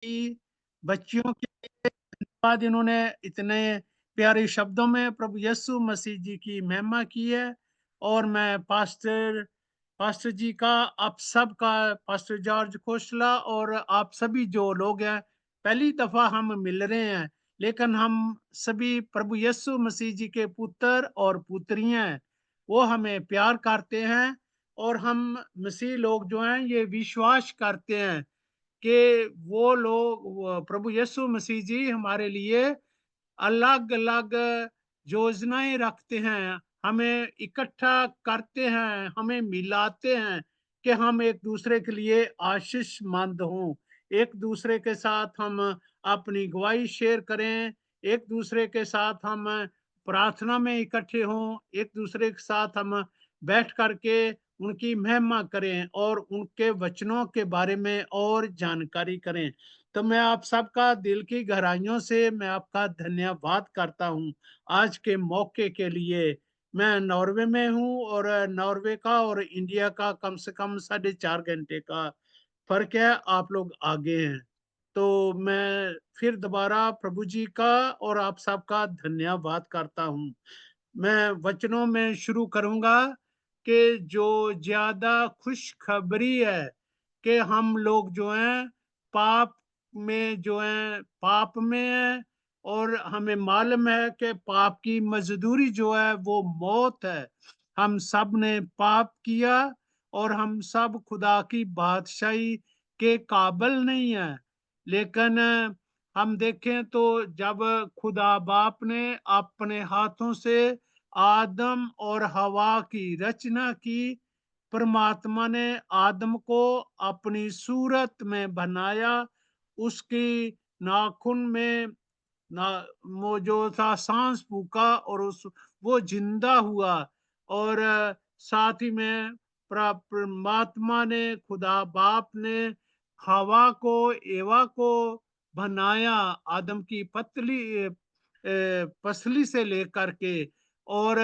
की बच्चियों के लिए धन्यवाद। इन्होंने इतने प्यारे शब्दों में प्रभु यीशु मसीह जी की महिमा की है। और मैं पास्टर जी का, आप सबका, पास्टर जॉर्ज खोसला और आप सभी जो लोग हैं, पहली दफा हम मिल रहे हैं, लेकिन हम सभी प्रभु यीशु मसीह जी के पुत्र और पुत्रियां हैं। वो हमें प्यार करते हैं और हम मसीह लोग जो हैं ये विश्वास करते हैं कि प्रभु यीशु मसीह जी हमारे लिए अलग-अलग योजनाएँ रखते हैं, हमें इकट्ठा करते हैं, हमें मिलाते हैं कि हम एक-दूसरे के लिए आशीषमंद हों। एक-दूसरे के साथ हम अपनी गवाही शेयर करें, एक-दूसरे के साथ हम प्रार्थना में इकट्ठे हों, एक-दूसरे के साथ हम बैठ कर के उनकी महिमा करें और उनके वचनों के बारे में और जानकारी करें। तो मैं आप सबका दिल की गहराइयों से मैं आपका धन्यवाद करता हूँ आज के मौके के लिए। मैं नॉर्वे में हूँ और नॉर्वे का और इंडिया का कम से कम 4.5 घंटे का फ़र्क है, आप लोग आगे हैं। तो मैं फिर दोबारा प्रभु जी का और आप सबका धन्यवाद करता हूँ। मैं वचनों में शुरू करूँगा कि जो ज़्यादा खुशखबरी है कि हम लोग जो हैं पाप में हैं और हमें मालूम है कि पाप की मजदूरी जो है वो मौत है। हम सब ने पाप किया और हम सब खुदा की बादशाही के काबिल नहीं है। लेकिन हम देखें तो जब खुदा बाप ने अपने हाथों से आदम और हवा की रचना की, परमात्मा ने आदम को अपनी सूरत में बनाया, उसकी नाखून में ना वो जो था साँस फूँका और उस वो ज़िंदा हुआ। और साथ ही में परमात्मा ने, खुदा बाप ने हवा को, एवा को बनाया आदम की पसली से लेकर के। और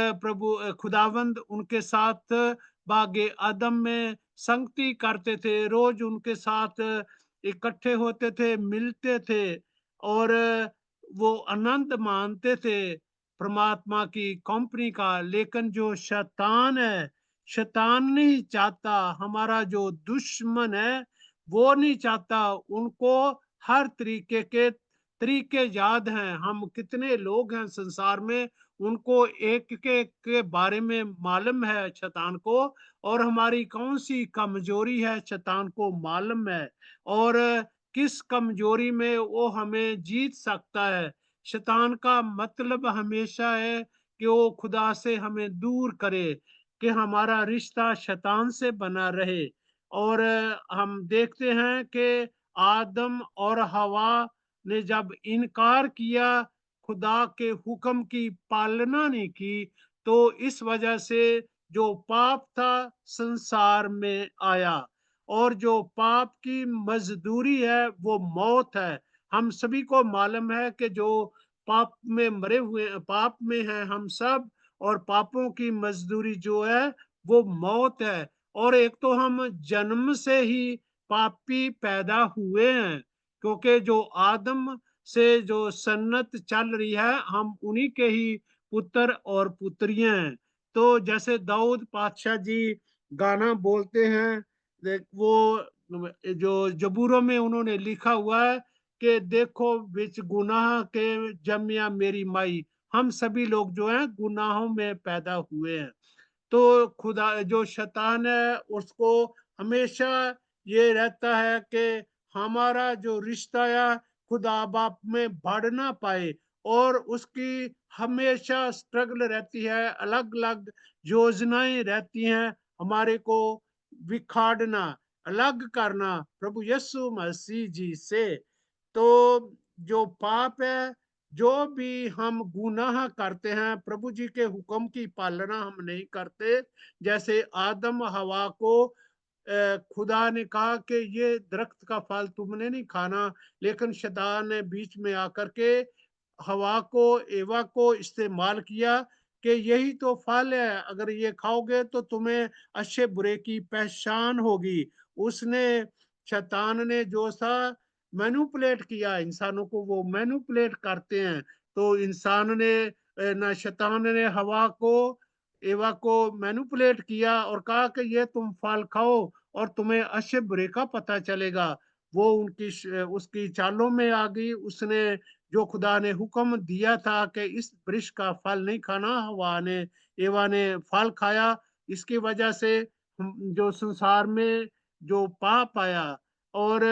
खुदावंद उनके साथ बागे अदम में संगति करते थे, रोज उनके साथ इकट्ठे होते थे, मिलते थे और वो आनंद मानते थे परमात्मा की कंपनी का। लेकिन जो शैतान है, शैतान नहीं चाहता, हमारा जो दुश्मन है, वो नहीं चाहता, उनको हर तरीके याद हैं। हम कितने लोग हैं संसार में, उनको एक के बारे में मालूम है शैतान को, और हमारी कौन सी कमजोरी है शैतान को मालूम है, और किस कमजोरी में वो हमें जीत सकता है। शैतान का मतलब हमेशा है कि वो खुदा से हमें दूर करे, कि हमारा रिश्ता शैतान से बना रहे। और हम देखते हैं कि आदम और हवा ने जब इनकार किया, खुदा के हुक्म की पालना नहीं की, तो इस वजह से जो पाप था संसार में आया, और जो पाप की मजदूरी है वो मौत है। हम सभी को मालूम है कि जो पाप में हैं हम सब, और पापों की मजदूरी जो है वो मौत है। और एक तो हम जन्म से ही पापी पैदा हुए हैं, क्योंकि जो आदम से जो सन्नत चल रही है, हम उन्हीं के ही पुत्र और पुत्रियां हैं। तो जैसे दाऊद पातशाह जी गाना बोलते हैं, वो जो जबूरों में उन्होंने लिखा हुआ है कि देखो बिच गुनाह के जमिया मेरी माई। हम सभी लोग जो हैं गुनाहों में पैदा हुए हैं। तो खुदा जो शैतान है उसको हमेशा ये रहता है कि हमारा जो रिश्ता है खुदा बाप में बढ़ ना पाए, और उसकी हमेशा स्ट्रगल रहती है, अलग अलग योजनाएं रहती हैं हमारे को बिखाड़ना, अलग करना प्रभु यीशु मसीह जी से। तो जो पाप है, जो भी हम गुनाह करते हैं, प्रभु जी के हुक्म की पालना हम नहीं करते। जैसे आदम हवा को खुदा ने कहा कि ये दरख्त का फल तुमने नहीं खाना, लेकिन शैतान ने बीच में आकर के हवा को, एवा को इस्तेमाल किया कि यही तो फल है, अगर ये खाओगे तो तुम्हें अच्छे बुरे की पहचान होगी। उसने, शैतान ने जो था मैनिपुलेट किया, इंसानों को वो मैनिपुलेट करते हैं। तो इंसान ने ना शैतान ने एवा को मैनिपुलेट किया और कहा कि ये तुम फल खाओ और तुम्हें अच्छे बुरे का पता चलेगा। वो उसकी चालों में आ गई। उसने जो खुदा ने हुक्म दिया था कि इस वृक्ष का फल नहीं खाना, एवा ने फल खाया। इसकी वजह से जो संसार में जो पाप आया और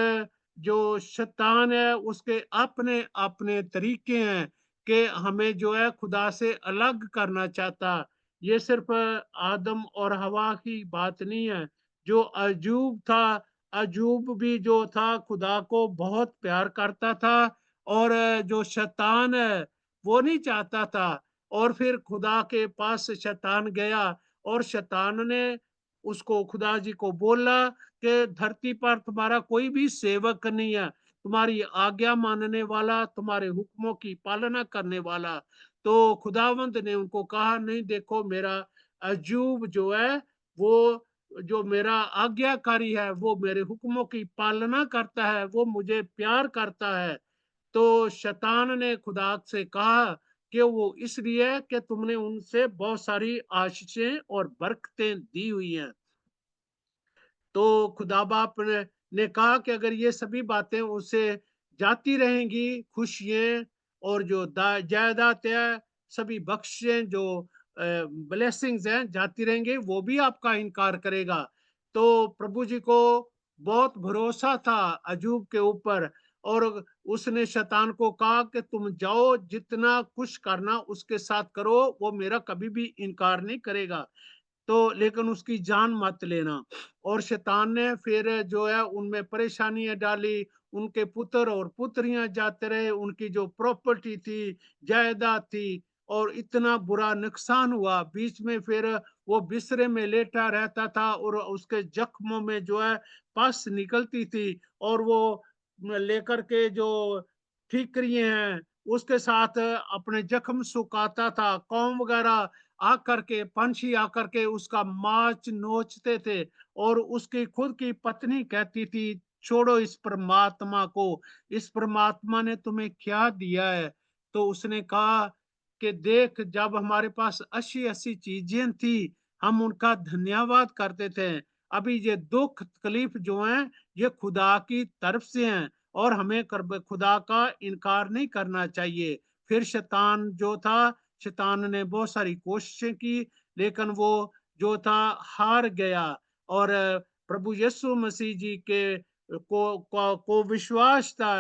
जो शैतान है उसके अपने अपने तरीके हैं कि हमें जो है खुदा से अलग करना चाहता। ये सिर्फ आदम और हवा की बात नहीं है। जो अजूब था, अजूब भी जो था खुदा को बहुत प्यार करता था और जो शैतान है वो नहीं चाहता था। और फिर खुदा के पास शैतान गया और शैतान ने उसको खुदा जी को बोला कि धरती पर तुम्हारा कोई भी सेवक नहीं है, तुम्हारी आज्ञा मानने वाला, तुम्हारे हुक्मों की पालना करने वाला। तो खुदावंद ने उनको कहा, नहीं देखो मेरा अजूब जो है वो जो मेरा आज्ञाकारी है, वो मेरे हुक्मों की पालना करता है, वो मुझे प्यार करता है। तो शैतान ने खुदा से कहा कि वो इसलिए कि तुमने उनसे बहुत सारी आशीषें और बरकतें दी हुई हैं। तो खुदा बाप ने कहा कि अगर ये सभी बातें उससे जाती रहेंगी, खुशियाँ और जो जायदाद है, सभी बख्शिशें जो ब्लेसिंग्स हैं जाती रहेंगी, वो भी आपका इनकार करेगा। तो प्रभु जी को बहुत भरोसा था अजूब के ऊपर और उसने शैतान को कहा कि तुम जाओ जितना कुछ करना उसके साथ करो, वो मेरा कभी भी इनकार नहीं करेगा। तो लेकिन उसकी जान मत लेना। और शैतान ने फिर जो है उनमें परेशानियां डाली। उनके पुत्र और पुत्रियां जाते रहे, उनकी जो प्रॉपर्टी थी, जायदाद थी और इतना बुरा नुकसान हुआ। बीच में फिर वो बिस्तरे में लेटा रहता था और उसके जख्मों में जो है पस निकलती थी और वो लेकर के जो ठीकरियां हैं उसके साथ अपने जख्म सुखाता था। कौम वगैरह आकर के, पंछी आकर के उसका मांस नोचते थे और उसकी खुद की पत्नी कहती थी, छोड़ो इस परमात्मा को, इस परमात्मा ने तुम्हें क्या दिया है। तो उसने कहा कि देख, जब हमारे पास अच्छी अच्छी चीजें थी हम उनका धन्यवाद करते थे। अभी ये दुख तकलीफ जो हैं ये खुदा की तरफ से हैं और हमें खुदा का इनकार नहीं करना चाहिए। फिर शैतान जो था, शैतान ने बहुत सारी कोशिशें की लेकिन वो जो था हार गया। और प्रभु यीशु मसीह जी के को विश्वास था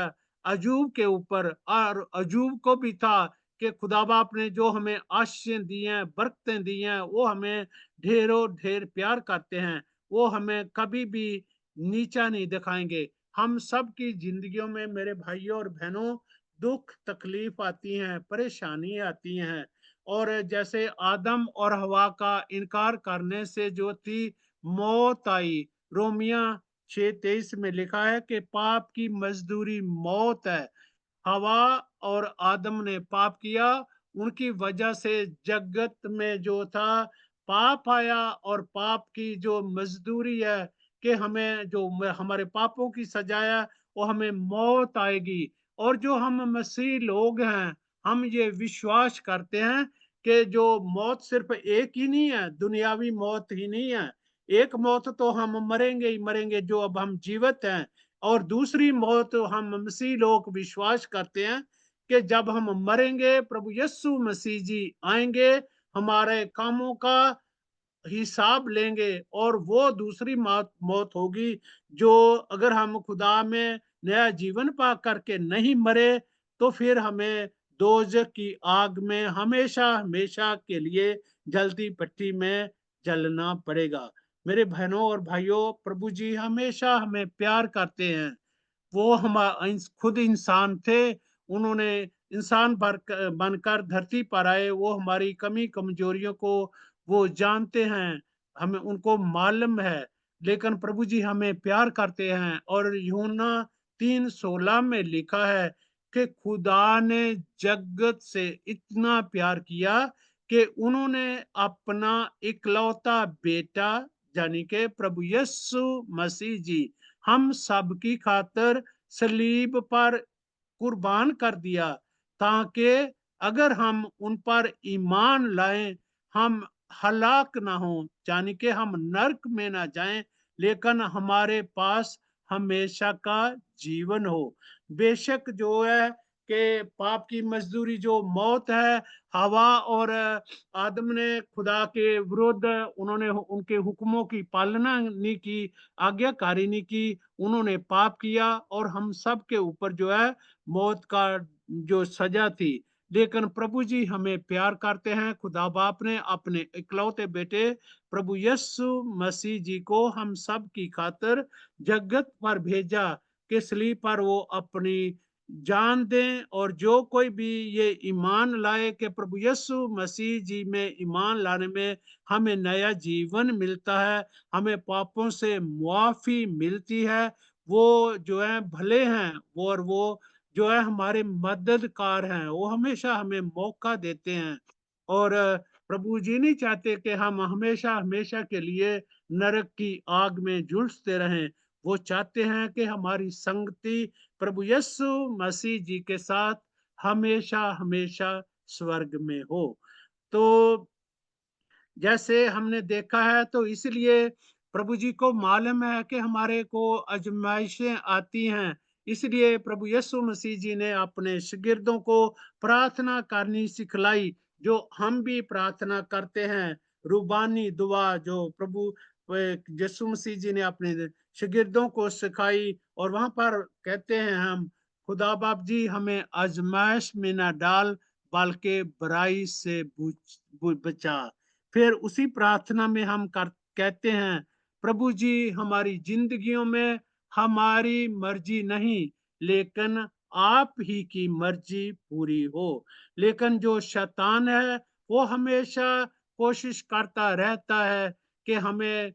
अजूब के ऊपर और अजूब को भी था कि खुदा बाप ने जो हमें आशीषें दी हैं, बरकतें दी हैं, वो हमें ढेरों ढेर प्यार करते हैं। वो हमें कभी भी नीचा नहीं दिखाएंगे। हम सब की जिंदगियों में मेरे भाइयों और बहनों दुख तकलीफ आती हैं, परेशानी आती हैं। और जैसे आदम और हवा का इनकार करने से जो थी मौत आई। रोमिया 6:23 में लिखा है कि पाप की मजदूरी मौत है। हवा और आदम ने पाप किया, उनकी वजह से जगत में जो था पाप आया और पाप की जो मजदूरी है कि हमें जो हमारे पापों की सजा है वो हमें मौत आएगी। और जो हम मसीह लोग हैं, हम ये विश्वास करते हैं कि जो मौत सिर्फ एक ही नहीं है, दुनियावी मौत ही नहीं है। एक मौत तो हम मरेंगे ही मरेंगे जो अब हम जीवित हैं। और दूसरी मौत हम मसीह लोग विश्वास करते हैं कि जब हम मरेंगे प्रभु यीशु मसीह जी आएंगे, हमारे कामों का हिसाब लेंगे और वो दूसरी मौत मौत होगी जो अगर हम खुदा में नया जीवन पा करके नहीं मरे तो फिर हमें दोजख की आग में हमेशा हमेशा के लिए जलती भट्टी में जलना पड़ेगा। मेरे बहनों और भाइयों, प्रभु जी हमेशा हमें प्यार करते हैं। वो हम खुद इंसान थे, उन्होंने इंसान बनकर धरती पर आए। वो हमारी कमी कमजोरियों को वो जानते हैं, हमें उनको मालूम है। लेकिन प्रभु जी हमें प्यार करते हैं और यूहन्ना 3:16 में लिखा है कि खुदा ने जगत से इतना प्यार किया कि उन्होंने अपना इकलौता बेटा यानी कि प्रभु यीशु मसीह जी हम सब की खातिर सलीब पर कुर्बान कर दिया, ताकि अगर हम उन पर ईमान लाएं, हम हलाक ना हों, यानी कि हम नरक में ना जाएं, लेकिन हमारे पास हमेशा का जीवन हो। बेशक जो है कि पाप की मजदूरी जो मौत है, हवा और आदम ने खुदा के विरुद्ध उन्होंने उनके हुक्मों की पालना नहीं की, आज्ञाकारी नहीं की, उन्होंने पाप किया और हम सब के ऊपर जो है मौत का जो सजा थी। लेकिन प्रभु जी हमें प्यार करते हैं, खुदा बाप ने अपने इकलौते बेटे प्रभु यीशु मसीह जी को हम सब की खातिर जगत पर भेजा कि सलीब पर वो अपनी जान दें, और जो कोई भी ये ईमान लाए कि प्रभु यीशु मसीह जी में ईमान लाने में हमें नया जीवन मिलता है, हमें पापों से मुआफी मिलती है, वो जो है भले हैं, वो और वो जो है हमारे मददगार हैं, वो हमेशा हमें मौका देते हैं। और प्रभु जी नहीं चाहते कि हम हमेशा हमेशा के लिए नरक की आग में झुलसते रहें। वो चाहते हैं कि हमारी संगति प्रभु यीशु मसीह जी के साथ हमेशा हमेशा स्वर्ग में हो। तो जैसे हमने देखा है, तो इसलिए प्रभु जी को मालूम है कि हमारे को आजमाइशें आती हैं। इसलिए प्रभु यीशु मसीह जी ने अपने शागिर्दों को प्रार्थना करनी सिखलाई, जो हम भी प्रार्थना करते हैं। रूबानी दुआ जो प्रभु यीशु मसीह जी ने अपने शागिर्दों को सिखाई, और वहाँ पर कहते हैं हम, खुदा बाप जी हमें आजमाइश में ना डाल, बल्कि बुराई से बचा। फिर उसी प्रार्थना में हम कर कहते हैं, प्रभु जी हमारी जिंदगियों में हमारी मर्जी नहीं, लेकिन आप ही की मर्जी पूरी हो। लेकिन जो शैतान है, वो हमेशा कोशिश करता रहता है कि हमें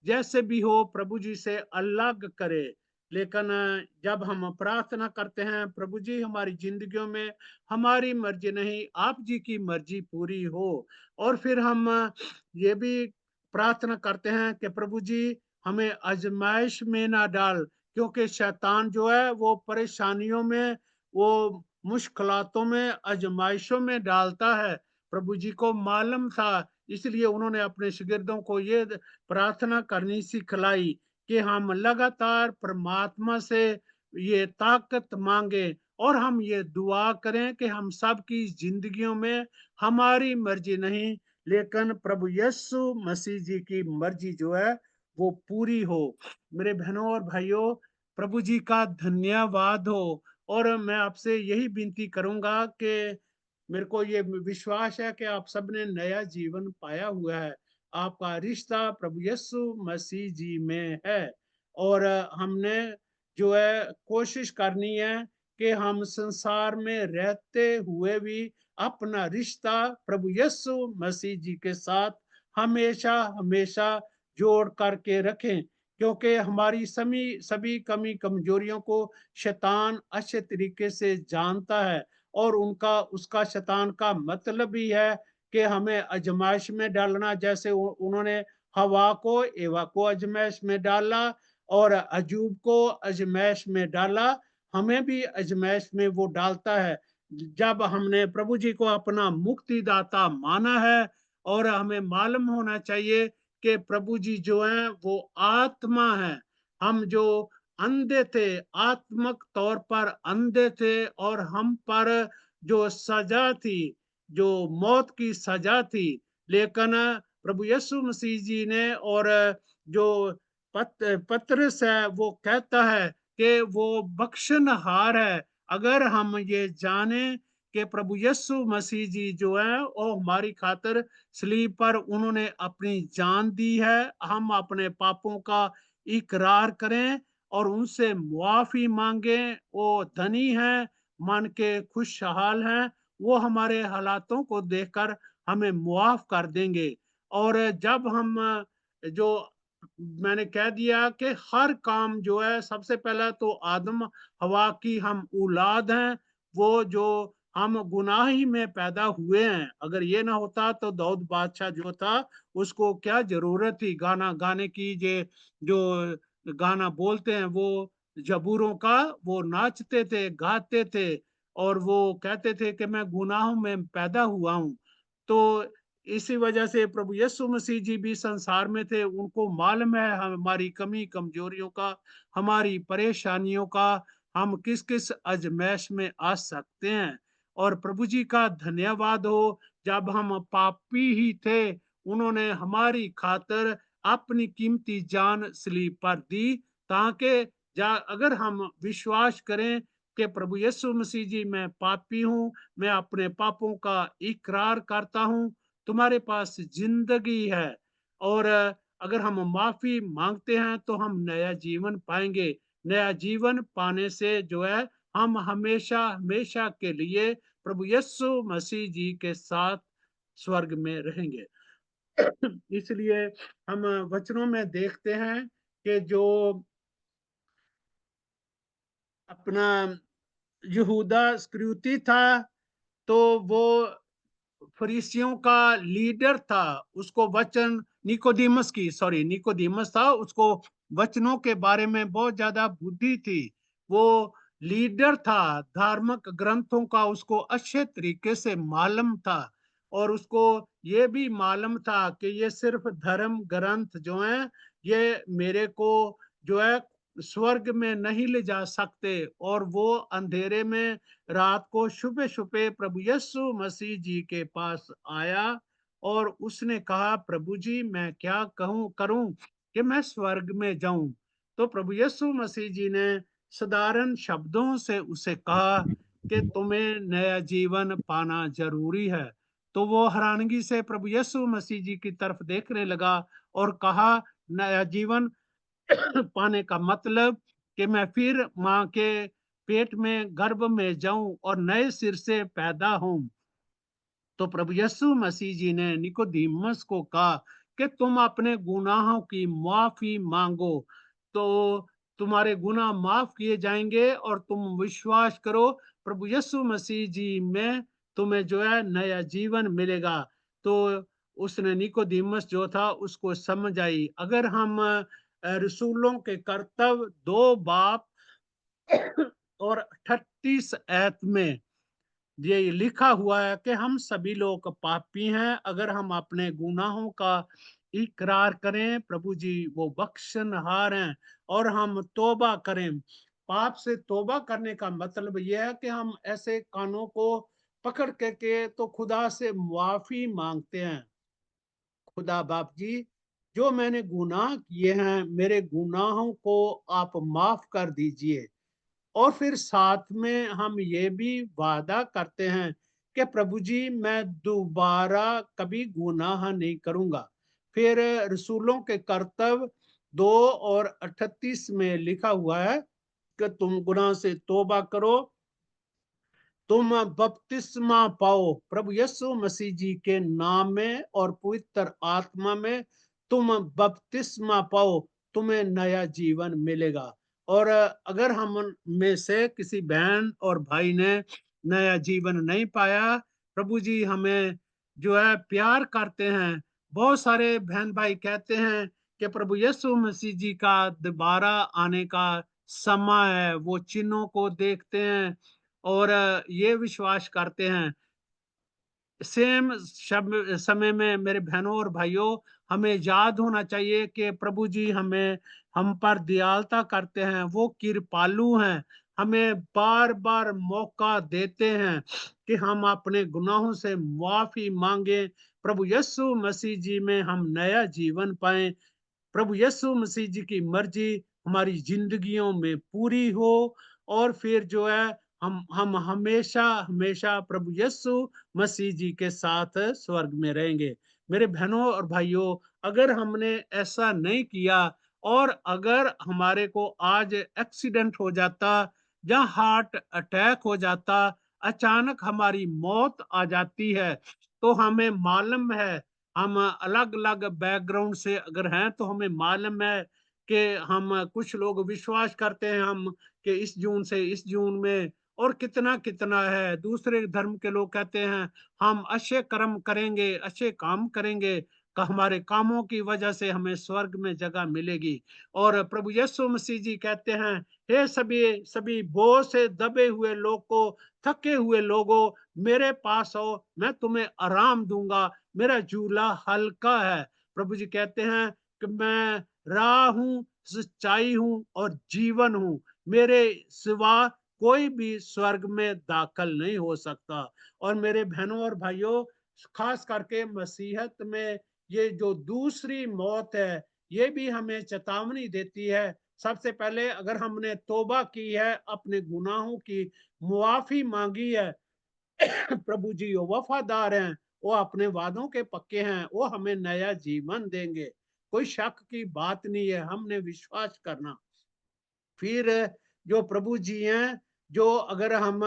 जैसे भी हो प्रभु जी से अलग करे। लेकिन जब हम प्रार्थना करते हैं, प्रभु जी हमारी जिंदगियों में हमारी मर्जी नहीं, आप जी की मर्जी पूरी हो। और फिर हम ये भी प्रार्थना करते हैं कि प्रभु जी हमें आजमाइश में ना डाल, क्योंकि शैतान जो है वो परेशानियों में, वो मुश्किलातों में, आजमाइशों में डालता है। प्रभु जी को मालूम था, इसलिए उन्होंने अपने शागिर्दों को ये प्रार्थना करनी सिखलाई कि हम लगातार परमात्मा से ये ताकत मांगे, और हम ये दुआ करें कि हम सब की जिंदगियों में हमारी मर्जी नहीं, लेकिन प्रभु यीशु मसीह जी की मर्जी जो है वो पूरी हो। मेरे बहनों और भाइयों, प्रभु जी का धन्यवाद हो। और मैं आपसे यही विनती करूंगा कि मेरे को ये विश्वास है कि आप सबने नया जीवन पाया हुआ है। आपका रिश्ता प्रभु यीशु मसीह जी में है, और हमने जो है कोशिश करनी है कि हम संसार में रहते हुए भी अपना रिश्ता प्रभु यीशु मसीह जी के साथ हमेशा हमेशा जोड़ करके रखें, क्योंकि हमारी सभी सभी कमी कमजोरियों को शैतान अच्छे तरीके से जानता है, और उनका उसका शैतान का मतलब ही है कि हमें आजमाइश में डालना। जैसे उन्होंने हवा को, एवा को आजमाइश में डाला, और अजूब को आजमाइश में डाला, हमें भी आजमाइश में वो डालता है। जब हमने प्रभु जी को अपना मुक्तिदाता माना है, और हमें मालूम होना चाहिए कि प्रभु जी जो हैं वो आत्मा है। हम जो अंधे थे, आत्मक तौर पर अंधे थे, और हम पर जो सजा थी, जो मौत की सजा थी, लेकिन प्रभु यीशु मसीह जी ने, और जो पतरस है वो कहता है कि वो बख्शनहार है। अगर हम ये जाने कि प्रभु यीशु मसीह जी जो है वो हमारी खातिर सलीब पर उन्होंने अपनी जान दी है, हम अपने पापों का इकरार करें और उनसे मुआफी मांगे, वो धनी है, मन के खुशहाल हैं, वो हमारे हालातों को देखकर हमें मुआफ कर देंगे। और जब हम जो मैंने कह दिया कि हर काम जो है, सबसे पहला तो आदम हवा की हम औलाद हैं, वो जो हम गुनाह ही में पैदा हुए हैं। अगर ये ना होता तो दाऊद बादशाह जो था, उसको क्या जरूरत थी गाना गाने की। जे जो गाना बोलते हैं वो जबूरों का वो नाचते थे, गाते थे और वो कहते थे कि मैं गुनाहों में पैदा हुआ हूँ। तो इसी वजह से प्रभु यीशु मसीह जी भी संसार में थे, उनको मालूम है हमारी कमी कमजोरियों का, हमारी परेशानियों का, हम किस किस अजमैश में आ सकते हैं। और प्रभु जी का धन्यवाद हो, जब हम पापी ही थे उन्होंने हमारी खातिर अपनी कीमती जान सलीब पर दी, ताकि अगर हम विश्वास करें कि प्रभु यीशु मसीह जी मैं पापी हूँ, मैं अपने पापों का इकरार करता हूँ, तुम्हारे पास जिंदगी है। और अगर हम माफी मांगते हैं तो हम नया जीवन पाएंगे। नया जीवन पाने से जो है हम हमेशा हमेशा के लिए प्रभु यीशु मसीह जी के साथ स्वर्ग में रहेंगे। इसलिए हम वचनों में देखते हैं कि जो अपना यहूदा इस्करियोती था, तो वो फरीसियों का लीडर था। उसको वचन निकोदेमस था, उसको वचनों के बारे में बहुत ज्यादा बुद्धि थी। वो लीडर था, धार्मिक ग्रंथों का उसको अच्छे तरीके से मालूम था। और उसको ये भी मालूम था कि ये सिर्फ धर्म ग्रंथ जो हैं, ये मेरे को जो है स्वर्ग में नहीं ले जा सकते। और वो अंधेरे में रात को छुपे छुपे प्रभु यीशु मसीह जी के पास आया और उसने कहा, प्रभु जी मैं क्या कहूँ करूं कि मैं स्वर्ग में जाऊं। तो प्रभु यीशु मसीह जी ने साधारण शब्दों से उसे कहा कि तुम्हें नया जीवन पाना जरूरी है। तो वो हैरानगी से प्रभु यीशु मसीह जी की तरफ देखने लगा और कहा, नया जीवन पाने का मतलब कि मैं फिर माँ के पेट में गर्भ में जाऊं और नए सिर से पैदा हूं। तो प्रभु यीशु मसीह जी ने निकोदेमस को कहा कि तुम अपने गुनाहों की माफी मांगो, तो तुम्हारे गुनाह माफ किए जाएंगे और तुम विश्वास करो प्रभु यीशु मसीह जी में, तुम्हें जो है नया जीवन मिलेगा। तो उसने निकोदेमस जो था उसको समझ आई। अगर हम रसूलों के कर्तव्य 2 बाब और 38 ऐत में ये लिखा हुआ है कि हम सभी लोग पापी हैं। अगर हम अपने गुनाहों का इकरार करें, प्रभु जी वो बख्शनहार हैं, और हम तौबा करें। पाप से तौबा करने का मतलब यह है कि हम ऐसे कानों को पकड़ के तो खुदा से माफी मांगते हैं, खुदा बाप जी जो मैंने गुनाह किए हैं मेरे गुनाहों को आप माफ कर दीजिए। और फिर साथ में हम ये भी वादा करते हैं कि प्रभु जी मैं दोबारा कभी गुनाह नहीं करूंगा। फिर रसूलों के कर्तव्य 2 और 38 में लिखा हुआ है कि तुम गुनाह से तौबा करो, तुम बपतिस्मा पाओ प्रभु यीशु मसीह जी के नाम में और पवित्र आत्मा में, तुम बपतिस्मा पाओ, तुम्हें नया जीवन मिलेगा। और अगर हम में से किसी बहन और भाई ने नया जीवन नहीं पाया, प्रभु जी हमें जो है प्यार करते हैं। बहुत सारे बहन भाई कहते हैं कि प्रभु यीशु मसीह जी का दोबारा आने का समय है, वो चिन्हों को देखते हैं और ये विश्वास करते हैं। सेम समय में मेरे बहनों और भाइयों, हमें याद होना चाहिए कि प्रभु जी हमें हम पर दयालता करते हैं, वो कृपालु हैं, हमें बार बार मौका देते हैं कि हम अपने गुनाहों से माफी मांगे, प्रभु यीशु मसीह जी में हम नया जीवन पाएं। प्रभु यीशु मसीह जी की मर्जी हमारी जिंदगियों में पूरी हो, और फिर जो है हम हमेशा हमेशा प्रभु यीशु मसीह जी के साथ स्वर्ग में रहेंगे। मेरे बहनों और भाइयों, अगर हमने ऐसा नहीं किया और अगर हमारे को आज एक्सीडेंट हो जाता या हार्ट अटैक हो जाता, अचानक हमारी मौत आ जाती है, तो हमें मालूम है, हम अलग अलग बैकग्राउंड से अगर हैं तो हमें मालूम है कि हम कुछ लोग विश्वास करते हैं हम कि इस जून से इस जून में, और कितना कितना है दूसरे धर्म के लोग कहते हैं हम अच्छे कर्म करेंगे अच्छे काम करेंगे, हमारे कामों की वजह से हमें स्वर्ग में जगह मिलेगी। और प्रभु यीशु मसीह जी कहते हैं, हे सभी सभी बोझ से दबे हुए लोग को, थके हुए लोगों, मेरे पास आओ, मैं तुम्हें आराम दूंगा, मेरा झूला हल्का है। प्रभु जी कहते हैं कि मैं राह हूँ, सच्चाई हूँ और जीवन हूँ, मेरे सिवा कोई भी स्वर्ग में दाखिल नहीं हो सकता। और मेरे बहनों और भाइयों, खास करके मसीहत में ये जो दूसरी मौत है, ये भी हमें चेतावनी देती है। सबसे पहले अगर हमने तौबा की है, अपने गुनाहों की मुआफी मांगी है, प्रभु जी वो वफादार हैं, वो अपने वादों के पक्के हैं, वो हमें नया जीवन देंगे। कोई शक की बात नहीं है, हमने विश्वास करना। फिर जो प्रभु जी हैं, जो अगर हम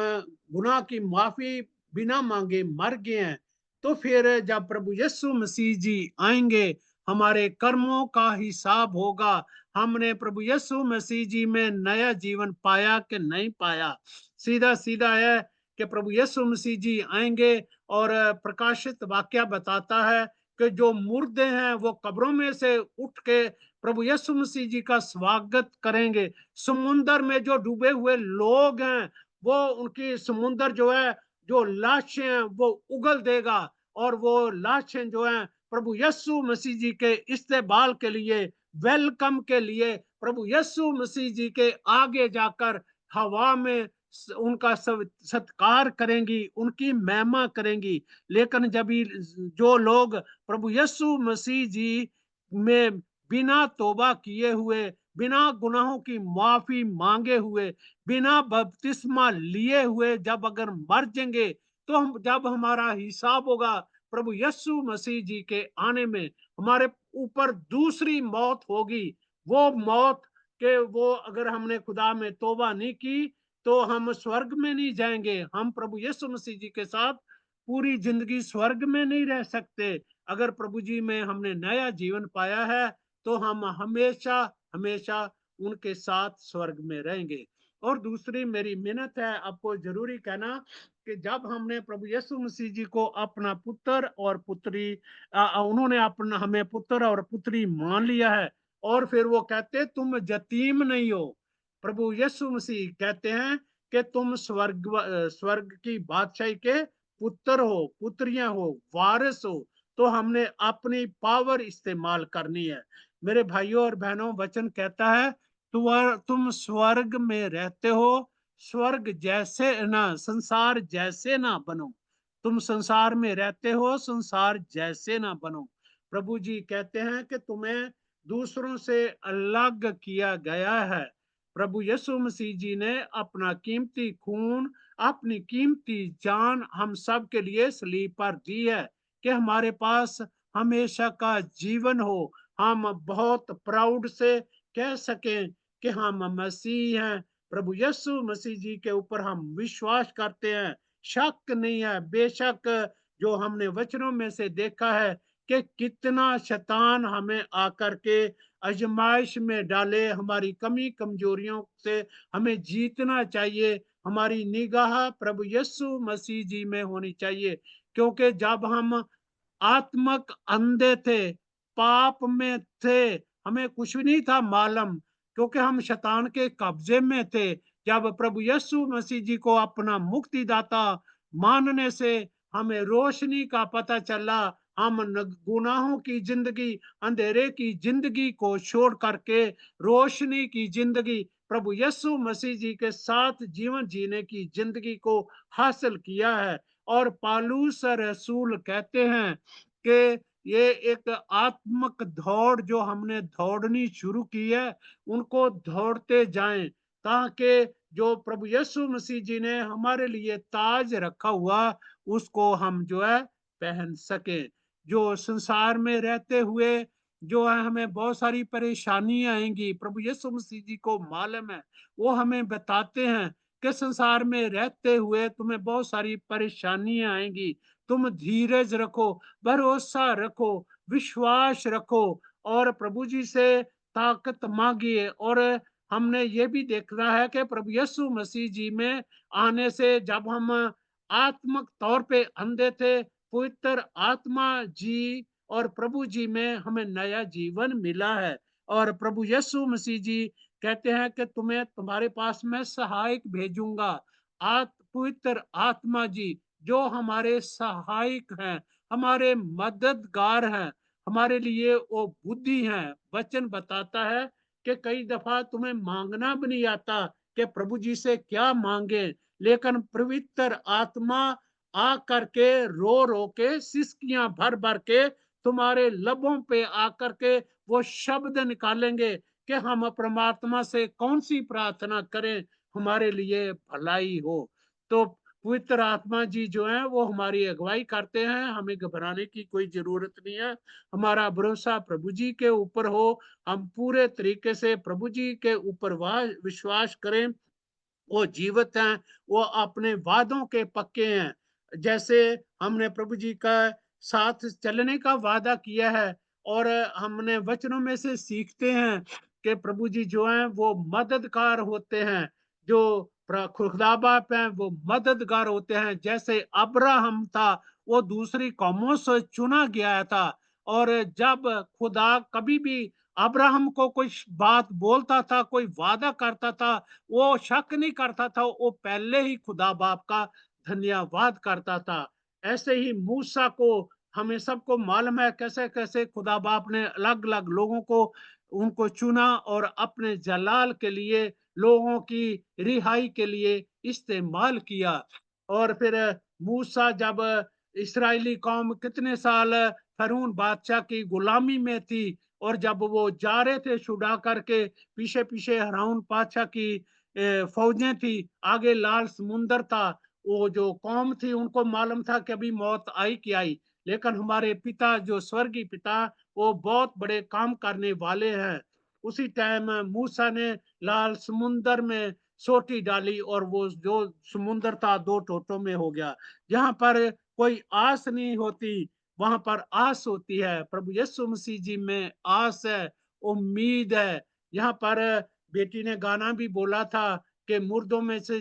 गुनाह की माफी बिना मांगे मर गए हैं, तो फिर जब प्रभु यीशु मसीह जी आएंगे, हमारे कर्मों का हिसाब होगा। हमने प्रभु यीशु मसीह जी में नया जीवन पाया कि नहीं पाया। सीधा सीधा है कि प्रभु यीशु मसीह जी आएंगे, और प्रकाशित वाक्य बताता है कि जो मुर्दे हैं वो कब्रों में से उठ के प्रभु यीशु मसीह जी का स्वागत करेंगे। समुंदर में जो डूबे हुए लोग हैं, वो उनकी समुंदर जो है, जो लाशें हैं, वो उगल देगा, और वो लाशें जो हैं, प्रभु यीशु मसीह जी के इस्तेबाल के लिए, वेलकम के लिए, प्रभु यीशु मसीह जी के आगे जाकर हवा में उनका सत्कार करेंगी, उनकी महिमा करेंगी। लेकिन जब जो लोग प्रभु यीशु मसीह जी में बिना तौबा किए हुए, बिना गुनाहों की माफी मांगे हुए, बिना बपतिस्मा लिए हुए जब अगर मर जाएंगे, तो हम जब हमारा हिसाब होगा प्रभु यीशु मसीह जी के आने में, हमारे ऊपर दूसरी मौत होगी। वो मौत के वो अगर हमने खुदा में तौबा नहीं की, तो हम स्वर्ग में नहीं जाएंगे। हम प्रभु यीशु मसीह जी के साथ पूरी जिंदगी स्वर्ग में नहीं रह सकते। अगर प्रभु जी में हमने नया जीवन पाया है, तो हम हमेशा हमेशा उनके साथ स्वर्ग में रहेंगे। और दूसरी मेरी मिन्नत है आपको जरूरी कहना, कि जब हमने प्रभु यीशु मसीह जी को अपना पुत्र और पुत्री, उन्होंने अपना हमें पुत्र और पुत्री मान लिया है, और फिर वो कहते तुम यतीम नहीं हो। प्रभु यीशु मसीह कहते हैं कि तुम स्वर्ग की बादशाही के पुत्र हो, पुत्रियां हो, वारिस हो। तो हमने अपनी पावर इस्तेमाल करनी है। मेरे भाइयों और बहनों, वचन कहता है, तुम स्वर्ग में रहते हो, स्वर्ग जैसे ना, संसार जैसे ना बनो। तुम संसार में रहते हो, संसार जैसे ना बनो। प्रभु जी कहते हैं कि तुम्हें दूसरों से अलग किया गया है। प्रभु यीशु मसीह जी ने अपना कीमती खून, अपनी कीमती जान हम सब के लिए सलीब पर दी है, कि हमारे पास हमेशा का जीवन हो। हम बहुत प्राउड से कह सकें कि हम मसीह हैं। प्रभु यीशु मसीह जी के ऊपर हम विश्वास करते हैं, शक नहीं है। बेशक जो हमने वचनों में से देखा है कि कितना शैतान हमें आकर के आजमाइश में डाले, हमारी कमी कमजोरियों से हमें जीतना चाहिए। हमारी निगाह प्रभु यीशु मसीह जी में होनी चाहिए, क्योंकि जब हम आत्मक अंधे थे, पाप में थे, हमें कुछ भी नहीं था मालूम, क्योंकि हम शैतान के कब्जे में थे। जब प्रभु यीशु मसीह जी को अपना मुक्तिदाता मानने से हमें रोशनी का पता चला। हम गुनाहों की जिंदगी, अंधेरे की जिंदगी को छोड़ करके रोशनी की जिंदगी, प्रभु यीशु मसीह जी के साथ जीवन जीने की जिंदगी को हासिल किया है। और पालूस रसूल कहते हैं कि ये एक आत्मक दौड़ जो हमने दौड़नी शुरू की है, उनको दौड़ते जाएं, ताकि जो प्रभु यीशु मसीह जी ने हमारे लिए ताज रखा हुआ, उसको हम जो है पहन सके। जो संसार में रहते हुए जो है हमें बहुत सारी परेशानियां आएंगी, प्रभु यीशु मसीह जी को मालूम है। वो हमें बताते हैं कि संसार में रहते हुए तुम्हें बहुत सारी परेशानियां आएंगी, तुम धीरज रखो, भरोसा रखो, विश्वास रखो, और प्रभु जी से ताकत मांगिए। और हमने ये भी देखना है कि प्रभु यीशु मसीह जी में आने से जब हम आत्मक तौर पे अंधे थे, पवित्र आत्मा जी और प्रभु जी में हमें नया जीवन मिला है। और प्रभु यीशु मसीह जी कहते हैं कि तुम्हें तुम्हारे पास मैं सहायक भेजूंगा, पवित्र आत्मा जी, जो हमारे सहायक हैं, हमारे मददगार हैं, हमारे लिए वो बुद्धि है। वचन बताता है कि कई दफा तुम्हें मांगना भी नहीं आता कि प्रभु जी से क्या मांगे, लेकिन पवित्र आत्मा आ करके रो रो के सिसकियां भर भर के तुम्हारे लबों पे आकर के वो शब्द निकालेंगे कि हम परमात्मा से कौन सी प्रार्थना करें हमारे लिए भलाई हो। तो पवित्र आत्मा जी जो है वो हमारी अगुवाई करते हैं, हमें घबराने की कोई जरूरत नहीं है। हमारा भरोसा प्रभु जी के ऊपर हो, हम पूरे तरीके से प्रभु जी के ऊपर विश्वास करें। वो जीवित हैं, वो अपने वादों के पक्के हैं। जैसे हमने प्रभु जी का साथ चलने का वादा किया है, और हमने वचनों में से सीखते हैं कि प्रभु जी जो हैं वो मददगार होते हैं, जो खुदा बाप हैं वो मददगार होते हैं। जैसे अब्राहम था, वो दूसरी कौमों से चुना गया था, और जब खुदा कभी भी अब्राहम को कोई बात बोलता था, कोई वादा करता था, वो शक नहीं करता था, वो पहले ही खुदा बाप का धन्यवाद करता था। ऐसे ही मूसा को हमें सबको मालूम है कैसे-कैसे खुदा बाप ने अलग-अलग लोगों को उनको चुना और अपने जलाल के लिए, लोगों की रिहाई के लिए इस्तेमाल किया। और फिर मूसा जब इस्राएली कौम कितने साल फ़िरौन बादशाह की गुलामी में थी, और जब वो जा रहे थे छुड़ा करके, पीछे-पीछे फ़िरौन बादशाह की फौजें थी, आगे लाल समुंदर था, वो जो कौम थी उनको मालूम था कि अभी मौत आई कि आई। लेकिन हमारे पिता जो स्वर्गीय पिता, वो बहुत बड़े काम करने वाले हैं। उसी टाइम मूसा ने लाल समुंदर में सोटी डाली, और वो जो समुंदर था दो टोटों में हो गया। जहाँ पर कोई आस नहीं होती, वहां पर आस होती है। प्रभु यीशु मसीह जी में आस है, उम्मीद है। यहाँ पर बेटी ने गाना भी बोला था कि मुर्दों में से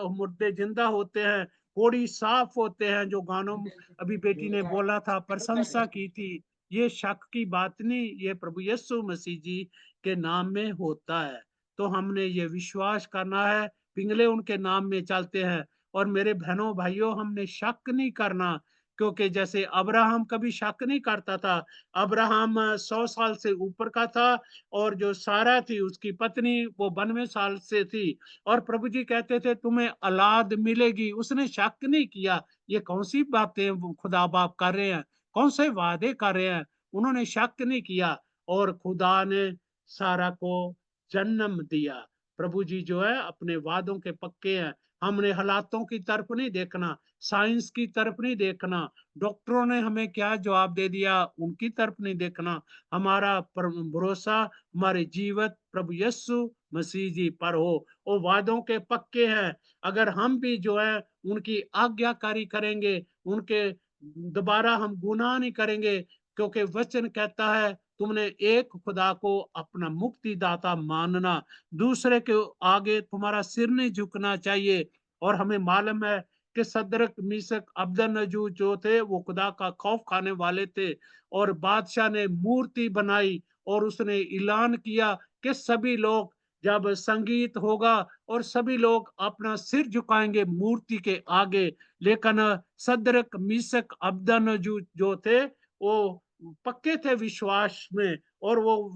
मुर्दे जिंदा होते हैं, कोड़ी साफ होते हैं, जो गानों में अभी बेटी ने बोला था, प्रशंसा की थी। ये शक की बात नहीं, ये प्रभु यीशु मसीह जी के नाम में होता है। तो हमने ये विश्वास करना है, पिंगले उनके नाम में चलते हैं। और मेरे बहनों भाइयों, हमने शक नहीं करना, क्योंकि जैसे अब्राहम कभी शक नहीं करता था। अब्राहम 100 साल से ऊपर का था, और जो सारा थी उसकी पत्नी, वो 92 साल से थी, और प्रभु जी कहते थे तुम्हें औलाद मिलेगी। उसने शक नहीं किया, ये कौन सी बातें वो खुदा बाप कर रहे हैं, कौन से वादे कर रहे हैं। उन्होंने शक नहीं किया, और खुदा ने सारा को जन्म दिया। प्रभु जी जो है अपने वादों के पक्के हैं। हमने हालातों की तरफ नहीं देखना, साइंस की तरफ नहीं देखना, डॉक्टरों ने हमें क्या जवाब दे दिया उनकी तरफ नहीं देखना। हमारा भरोसा हमारे जीवित प्रभु यीशु मसीह जी पर हो। वो वादों के पक्के हैं। अगर हम भी जो है उनकी आज्ञाकारी करेंगे, उनके दोबारा हम गुनाह नहीं करेंगे, क्योंकि वचन कहता है तुमने एक खुदा को अपना मुक्तिदाता मानना, दूसरे के आगे तुम्हारा सिर नहीं झुकना चाहिए। और हमें मालूम है कि सदरक मीसक अब्दनजू जो थे वो खुदा का खौफ खाने वाले थे, और बादशाह ने मूर्ति बनाई, और उसने ऐलान किया कि सभी लोग, जब संगीत होगा और सभी लोग अपना सिर झुकाएंगे मूर्ति के आगे। लेकिन सदरक मीसक अब्दनजू जो थे वो पक्के थे विश्वास में, और वो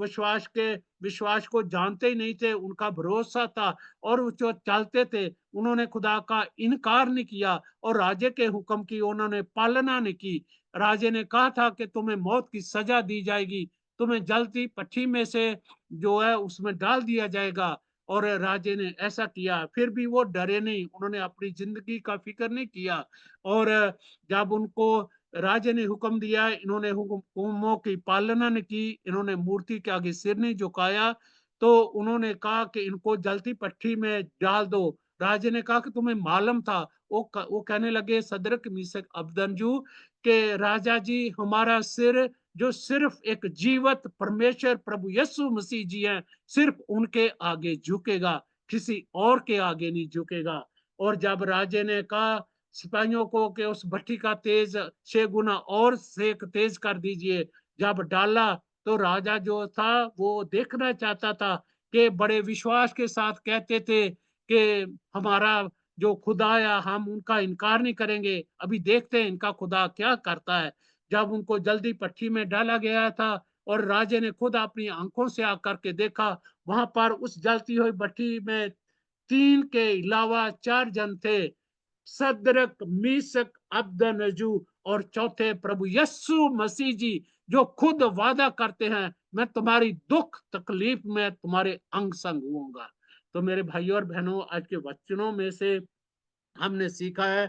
विश्वास को जानते ही नहीं थे, उनका भरोसा था, और वो जो चलते थे, उन्होंने खुदा का इनकार नहीं किया, और राजे के हुक्म की उन्होंने पालना नहीं की। राजे ने कहा था कि तुम्हें मौत की सजा दी जाएगी, तुम्हें जलती भट्ठी में से जो है उसमें डाल दिया जाएगा। और राजे ने ऐसा किया, फिर भी वो डरे नहीं, उन्होंने अपनी जिंदगी का फिक्र नहीं किया। और जब उनको राजे ने हुक्म दिया, इन्होंने हुक्मों की पालना नहीं की, इन्होंने मूर्ति के आगे सिर नहीं झुकाया, तो उन्होंने कहा कि इनको जलती भट्ठी में डाल दो। राजे ने कहा कि तुम्हें मालूम था। वो कहने लगे सदरक मीसक अबदनजू के राजा जी, हमारा सिर जो सिर्फ एक जीवित परमेश्वर प्रभु यीशु मसीह जी हैं, सिर्फ उनके आगे झुकेगा, किसी और के आगे नहीं झुकेगा। और जब राजे ने कहा सिपाहियों को कि उस भट्टी का तेज 6 गुना और सेक तेज कर दीजिए। जब डाला तो राजा जो था वो देखना चाहता था कि बड़े विश्वास के साथ कहते थे कि हमारा जो खुदा या हम उनका इनकार नहीं करेंगे, अभी देखते हैं इनका खुदा क्या करता है। जब उनको जल्दी भट्टी में डाला गया था और राजे ने खुद अपनी आंखों से आकर के देखा, वहां पर उस जलती हुई भट्टी में 3 के अलावा 4 जन थे, सदरक, मीसक, अब्दनजू और चौथे प्रभु यस्सु मसीह जी, जो खुद वादा करते हैं मैं तुम्हारी दुख तकलीफ में तुम्हारे अंग संग होऊंगा। तो मेरे भाइयों और बहनों, आज के वचनों में से हमने सीखा है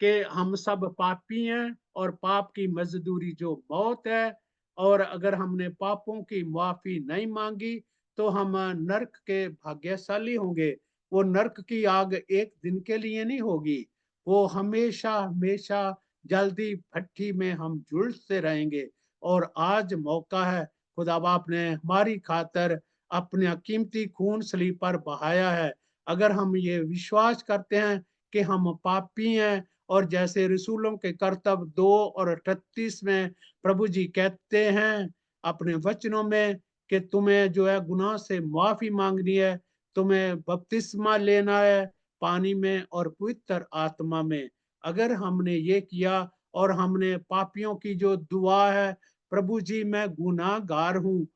कि हम सब पापी हैं और पाप की मजदूरी जो मौत है, और अगर हमने पापों की माफी नहीं मांगी तो हम नरक के भाग्यशाली होंगे। वो नरक की आग एक दिन के लिए नहीं होगी, वो हमेशा हमेशा जल्दी भट्टी में हम झुलसते रहेंगे। और आज मौका है, खुदा बाप ने हमारी खातर अपना कीमती खून सलीब पर बहाया है। अगर हम ये विश्वास करते हैं कि हम पापी हैं, और जैसे रसूलों के कर्तव्य 2 और 38 में प्रभु जी कहते हैं अपने वचनों में कि तुम्हें जो है गुनाह से माफी मांगनी है, तुम्हें बपतिस्मा लेना है पानी में और पवित्र आत्मा में। अगर हमने ये किया और हमने पापियों की जो दुआ है, प्रभु जी मैं गुनाहगार हूँ,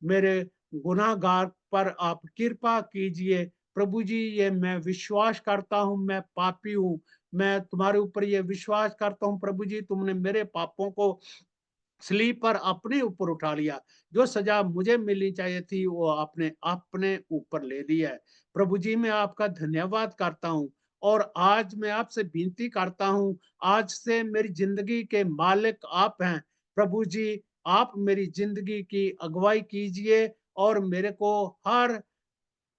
मेरे गुनाहगार पर आप कृपा कीजिए, प्रभु जी ये मैं विश्वास करता हूँ मैं पापी हूँ, मैं तुम्हारे ऊपर ये विश्वास करता हूँ प्रभु जी तुमने मेरे पापों को सलीब पर अपने ऊपर उठा लिया, जो सजा मुझे मिलनी चाहिए थी वो आपने अपने ऊपर ले ली है। प्रभु जी मैं आपका धन्यवाद करता हूँ, और आज मैं आपसे विनती करता हूँ, आज से मेरी जिंदगी के मालिक आप हैं। प्रभु जी आप मेरी जिंदगी की अगुवाई कीजिए और मेरे को हर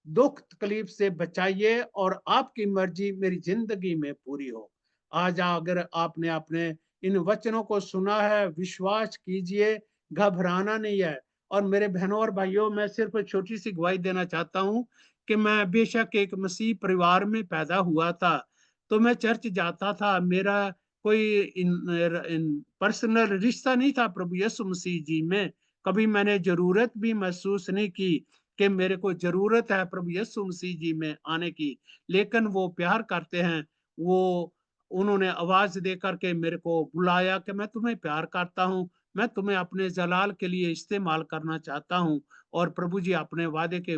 दुख तकलीफ से बचाइए और आपकी मर्जी मेरी जिंदगी में पूरी हो। आज अगर आपने अपने इन वचनों को सुना है, विश्वास कीजिए, घबराना नहीं है। और मेरे बहनों और भाइयों, मैं सिर्फ छोटी सी गवाही देना चाहता हूँ कि मैं बेशक एक मसीह परिवार में पैदा हुआ था, तो मैं चर्च जाता था, मेरा कोई इन पर्सनल रिश्ता नहीं था प्रभु यीशु मसीह जी में। कभी मैंने जरूरत भी महसूस नहीं की कि मेरे को जरूरत है प्रभु यीशु मसीह जी में आने की, लेकिन वो प्यार करते हैं। वो उन्होंने आवाज दे करके मेरे को बुलाया कि मैं तुम्हें प्यार करता हूँ, मैं तुम्हें अपने जलाल के लिए इस्तेमाल करना चाहता हूँ। और प्रभु जी अपने वादे के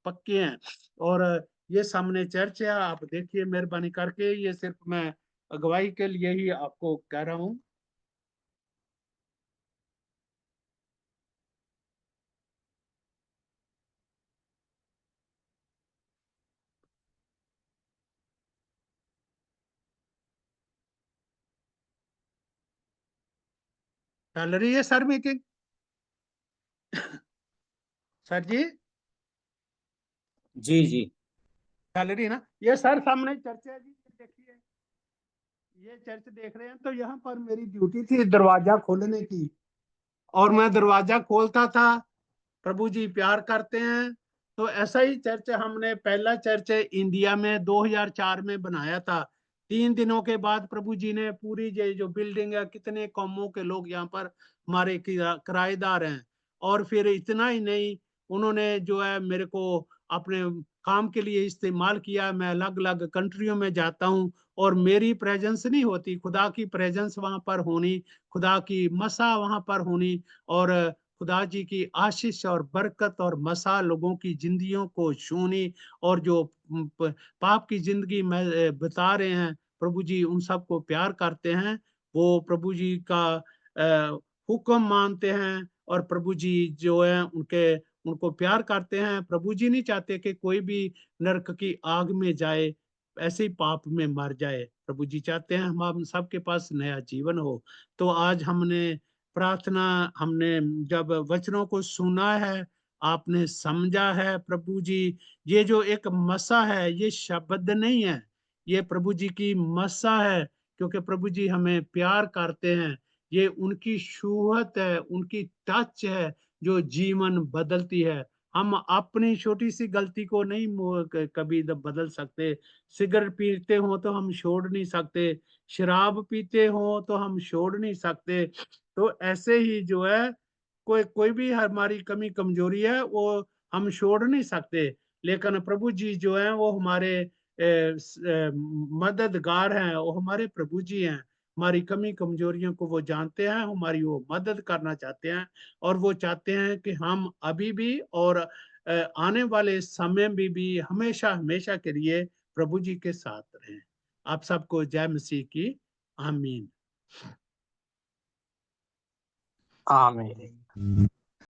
पक्के हैं। और ये सामने चर्च है, आप देखिए मेहरबानी करके, ये सिर्फ मैं अगुवाई के लिए ही आपको कह रहा हूँ। चल रही है सर मीटिंग? सर जी जी जी। चल रही है ना? ये सर सामने चर्च है जी, देखिए ये चर्च देख रहे हैं, तो यहाँ पर मेरी ड्यूटी थी दरवाजा खोलने की, और मैं दरवाजा खोलता था। प्रभु जी प्यार करते हैं। तो ऐसा ही चर्च हमने पहला चर्च इंडिया में 2004 में बनाया था। 3 दिनों के बाद प्रभु जी ने पूरी ये जो बिल्डिंग है, कितने कौमों के लोग यहाँ पर हमारे किराएदार हैं। और फिर इतना ही नहीं, उन्होंने जो है मेरे को अपने काम के लिए इस्तेमाल किया। मैं अलग अलग कंट्रियों में जाता हूँ, और मेरी प्रेजेंस नहीं होती, खुदा की प्रेजेंस वहां पर होनी, खुदा की मसा वहां पर होनी, और खुदा जी की आशीष और बरकत और मसा लोगों की जिंदगियों को छूनी। और जो पाप की जिंदगी में बता रहे हैं, प्रभु जी उन सबको प्यार करते हैं। वो प्रभु जी का हुक्म मानते हैं, और प्रभु जी जो है उनके उनको प्यार करते हैं। प्रभु जी नहीं चाहते कि कोई भी नरक की आग में जाए, ऐसे ही पाप में मर जाए। प्रभु जी चाहते हैं हम सबके पास नया जीवन हो। तो आज हमने प्रार्थना, हमने जब वचनों को सुना है, आपने समझा है, प्रभु जी ये जो एक मसा है, ये शब्द नहीं है, ये प्रभु जी की मसा है, क्योंकि प्रभु जी हमें प्यार करते हैं। ये उनकी छूहत है, उनकी टच है जो जीवन बदलती है। हम अपनी छोटी सी गलती को नहीं कभी बदल सकते। सिगरेट पीते हो तो हम छोड़ नहीं सकते, शराब पीते हो तो हम छोड़ नहीं सकते। तो ऐसे ही जो है कोई कोई भी हमारी कमी कमजोरी है वो हम छोड़ नहीं सकते। लेकिन प्रभु जी जो है वो हमारे मददगार हैं, वो हमारे प्रभु जी हैं। हमारी कमी कमजोरियों को वो जानते हैं, हमारी वो मदद करना चाहते हैं, और वो चाहते हैं कि हम अभी भी और आने वाले समय में भी हमेशा हमेशा के लिए प्रभु जी के साथ रहें। आप सबको जय मसीह की। आमीन। आमीन।